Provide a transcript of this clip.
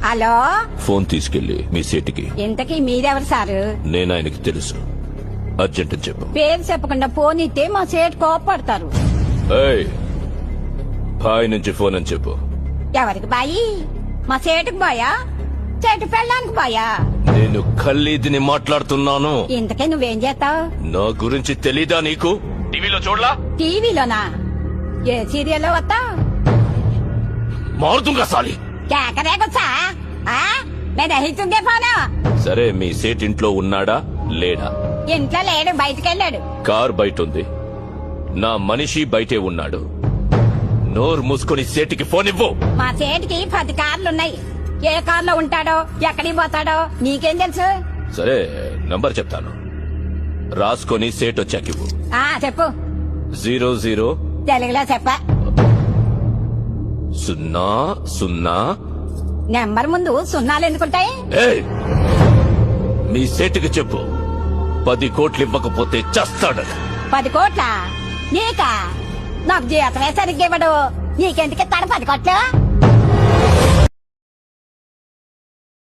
Hello, phone తీసుకెళ్లి మీ సీటుకి. ఇంతకీ మీరెవరు సారు? నేను ఆయనకి తెలుసు. అర్జెంట్ అని చెప్పు. పేరు చెప్పకుండా ఫోన్ ఇస్తే మా సేటు కోపడతారు. ఏయ్, బాయ్ నుంచి ఫోన్ అని చెప్పు. ఎవరికి బాయి? మా సేటుకు బాయా, చెట్టు పెళ్ళానికి బాయా? నేను ఖల్లీదిని మాట్లాడుతున్నాను. ఇంతకే నువ్వేం చేస్తావు? నా గురించి తెలీదా నీకు? టీవీలో చూడలా? టీవీలోనా? ఏ సీరియల్లో వస్తావు? మారుతుంగా సాలి. కేకరేకొచ్చా? నేను అహితుందే ఫోను. సరే, మీ సేట్ ఇంట్లో ఉన్నాడా లేడా? ఇంట్లో లేడు, బయటికెళ్ళాడు. కార్ బయట ఉంది. నా మనిషి బయటే ఉన్నాడు. నోరు మూసుకొని సేటికి ఫోన్ ఇవ్వు. మా సేటుకి 10 కార్లున్నాయి. ఏ కార్లో ఉంటాడో, ఎక్కడికి పోతాడో నీకేం తెలుసు? సరే, నంబర్ చెప్తాను, రాసుకొని సేట్ వచ్చాకివ్వు. చెప్పు. 00 తెలుగులో చెప్ప. 00. నెంబర్ ముందు సున్నాలు ఎందుకుంటాయి? ఏయ్, మీ సేటుకి చెప్పు, 10 కోట్లు ఇవ్వకపోతే చస్తాడు. 10 కోట్ల? నీకా? నాకు జీతమే సరిగ్గా ఇవ్వడు. నీకెందుకు ఇస్తాడు 10 కోట్లు?